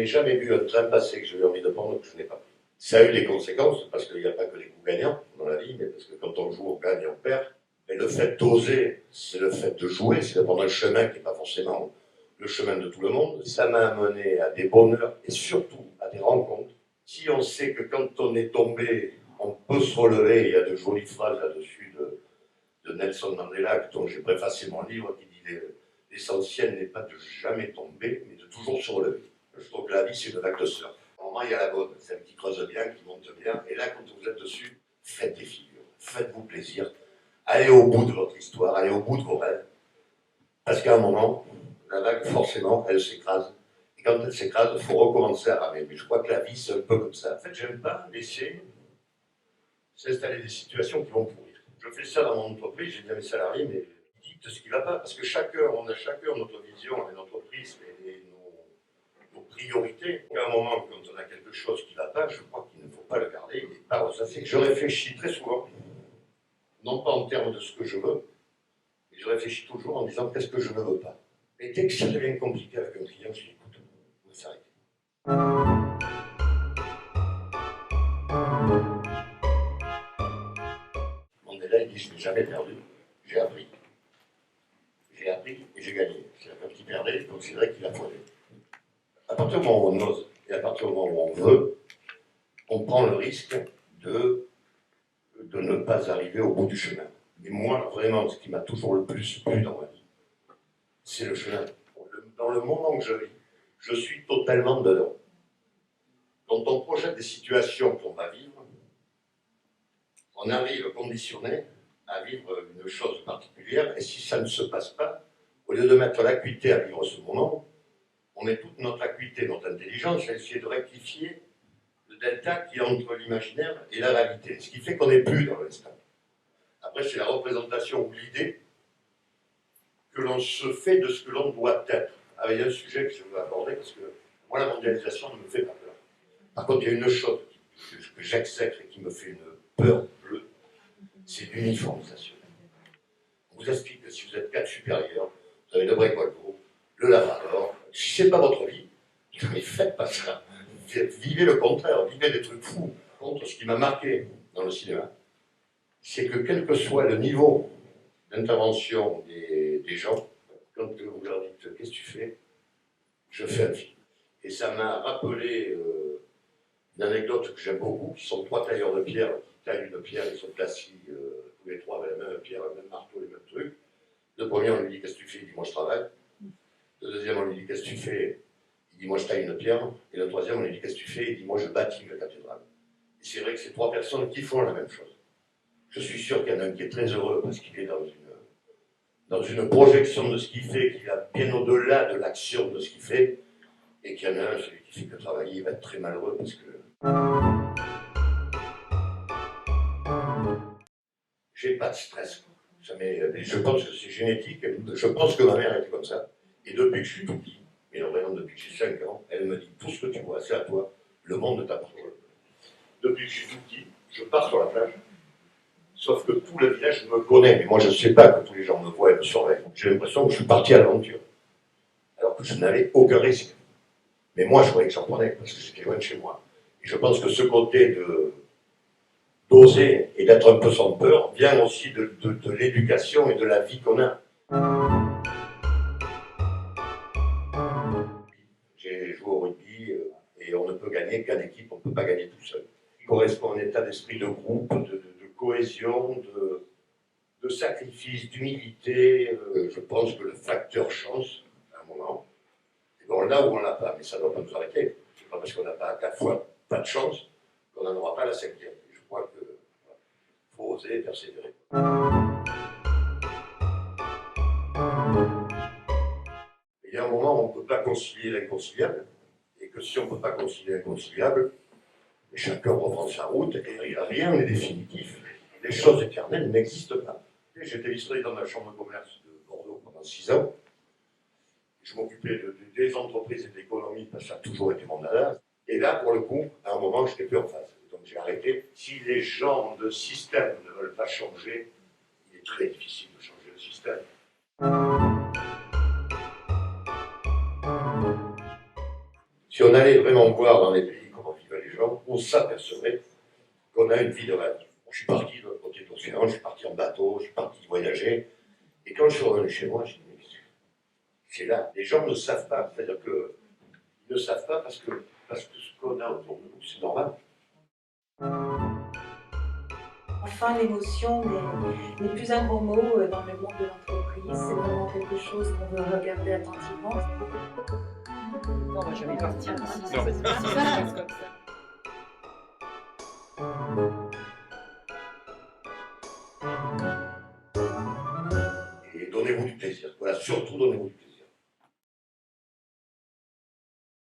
n'ai jamais vu un train passer que j'ai eu envie de prendre que je n'ai pas pris. Ça a eu des conséquences, parce qu'il n'y a pas que des coups gagnants dans la vie, mais parce que quand on joue, on gagne et on perd. Mais le fait d'oser, c'est le fait de jouer, c'est de prendre un chemin qui n'est pas forcément le chemin de tout le monde. Ça m'a amené à des bonheurs et surtout à des rencontres. Si on sait que quand on est tombé, on peut se relever, il y a de jolies phrases là-dessus de Nelson Mandela, dont j'ai préfacé mon livre, qui dit l'essentiel n'est pas de jamais tomber, mais de toujours se relever. Je trouve que la vie, c'est une vague de surf. Normalement, il y a la bonne, celle qui creuse bien, qui monte bien, et là, quand vous êtes dessus, faites des figures, faites-vous plaisir, allez au bout de votre histoire, allez au bout de vos rêves, parce qu'à un moment, la vague, forcément, elle s'écrase. Et quand elle s'écrase, il faut recommencer à ramer. Mais je crois que la vie, c'est un peu comme ça. En fait, j'aime pas laisser s'installer des situations qui vont pourrir. Je fais ça dans mon entreprise, j'ai dit à mes salariés, mais dites ce qui ne va pas, parce que on a chacun notre vision et notre prisme et nos priorités. À un moment, quand on a quelque chose qui ne va pas, je crois qu'il ne faut pas le garder et pas ressasser. Je réfléchis très souvent, non pas en termes de ce que je veux, mais je réfléchis toujours en disant qu'est-ce que je ne veux pas. Et dès que ça devient compliqué avec un client, je dis écoute, on va s'arrêter. Mandela, il dit je n'ai jamais perdu, j'ai appris. J'ai appris et j'ai gagné. C'est-à-dire quand il perdait, il considérait qu'il apprenait. À partir du moment où on ose et à partir du moment où on veut, on prend le risque de ne pas arriver au bout du chemin. Mais moi, vraiment, ce qui m'a toujours le plus plu dans ma vie, c'est le chemin. Dans le moment que je vis, je suis totalement dedans. Quand on projette des situations qu'on va vivre, on arrive conditionné à vivre une chose particulière, et si ça ne se passe pas, au lieu de mettre l'acuité à vivre ce moment, on met toute notre acuité, notre intelligence à essayer de rectifier le delta qui est entre l'imaginaire et la réalité, ce qui fait qu'on n'est plus dans l'instant. Après, c'est la représentation ou l'idée que l'on se fait de ce que l'on doit être. Ah, il y a un sujet que je veux aborder, parce que moi, la mondialisation ne me fait pas peur. Par contre, il y a une chose que j'exècre et qui me fait une peur bleue, c'est l'uniformisation. On vous explique que si vous êtes cadre supérieur, vous avez le Brécolco, le Labrador, si ce n'est pas votre vie, mais faites pas ça. Vivez le contraire, vivez des trucs fous. Contre, ce qui m'a marqué dans le cinéma, c'est que quel que soit le niveau d'intervention des gens, quand vous leur dites qu'est-ce que tu fais, je fais un film. Et ça m'a rappelé une anecdote que j'aime beaucoup, qui sont trois tailleurs de pierre qui taillent une pierre, ils sont assis tous les trois avec la même pierre, le même marteau, les mêmes trucs. Le premier, on lui dit qu'est-ce que tu fais, il dit moi je travaille. Le deuxième, on lui dit qu'est-ce que tu fais, il dit moi je taille une pierre. Et le troisième, on lui dit qu'est-ce que tu fais, il dit moi je bâtis une cathédrale. Et c'est vrai que c'est trois personnes qui font la même chose. Je suis sûr qu'il y en a un qui est très heureux parce qu'il est dans une projection de ce qu'il fait, qui va bien au-delà de l'action de ce qu'il fait, et qu'il y en a un, celui qui fait que travailler, il va être très malheureux parce que j'ai pas de stress. Je pense que c'est génétique, je pense que ma mère était comme ça, et depuis que je suis tout petit, mais vraiment depuis que j'ai 5 ans, elle me dit tout ce que tu vois, c'est à toi, le monde t'appartient. Depuis que je suis tout petit, je pars sur la plage, sauf que tout le village me connaît, mais moi je ne sais pas que tous les gens me voient et me surveillent. J'ai l'impression que je suis parti à l'aventure, alors que je n'avais aucun risque. Mais moi je croyais que j'en prenais, parce que j'étais loin de chez moi. Et je pense que ce côté d'oser et d'être un peu sans peur vient aussi de l'éducation et de la vie qu'on a. J'ai joué au rugby et on ne peut gagner qu'en équipe, on ne peut pas gagner tout seul. Il correspond à un état d'esprit de groupe, de cohésion, de sacrifice, d'humilité. Je pense que le facteur chance, à un moment, et bon, là où on l'a pas, mais ça ne doit pas nous arrêter. C'est pas parce qu'on n'a pas à 4 fois pas de chance qu'on n'en aura pas la 5e. Je crois qu'il faut oser persévérer. Il y a un moment où on ne peut pas concilier l'inconciliable, et que si on ne peut pas concilier l'inconciliable, chacun reprend sa route, et rien n'est définitif. Les choses éternelles n'existent pas. J'étais vice-président de la Chambre de commerce de Bordeaux pendant 6 ans. Je m'occupais des entreprises et de l'économie, parce que ça a toujours été mon dada. Et là, pour le coup, à un moment, je n'étais plus en phase. Donc j'ai arrêté. Si les gens de système ne veulent pas changer, il est très difficile de changer le système. Si on allait vraiment voir dans les pays comment vivent les gens, on s'apercevrait qu'on a une vie de rêve. Je suis parti de l'autre côté de l'océan, je suis parti en bateau, je suis parti voyager. Et quand je suis revenu chez moi, j'ai dit, mais c'est là. Les gens ne savent pas. C'est-à-dire qu'ils ne savent pas parce que ce qu'on a autour de nous, c'est normal. Enfin, l'émotion n'est plus un gros mot dans le monde de l'entreprise. C'est vraiment quelque chose qu'on veut regarder attentivement. Non, on va jamais partir d'ici. Non. C'est ça, comme ça. Et donnez-vous du plaisir. Voilà, surtout donnez-vous du plaisir.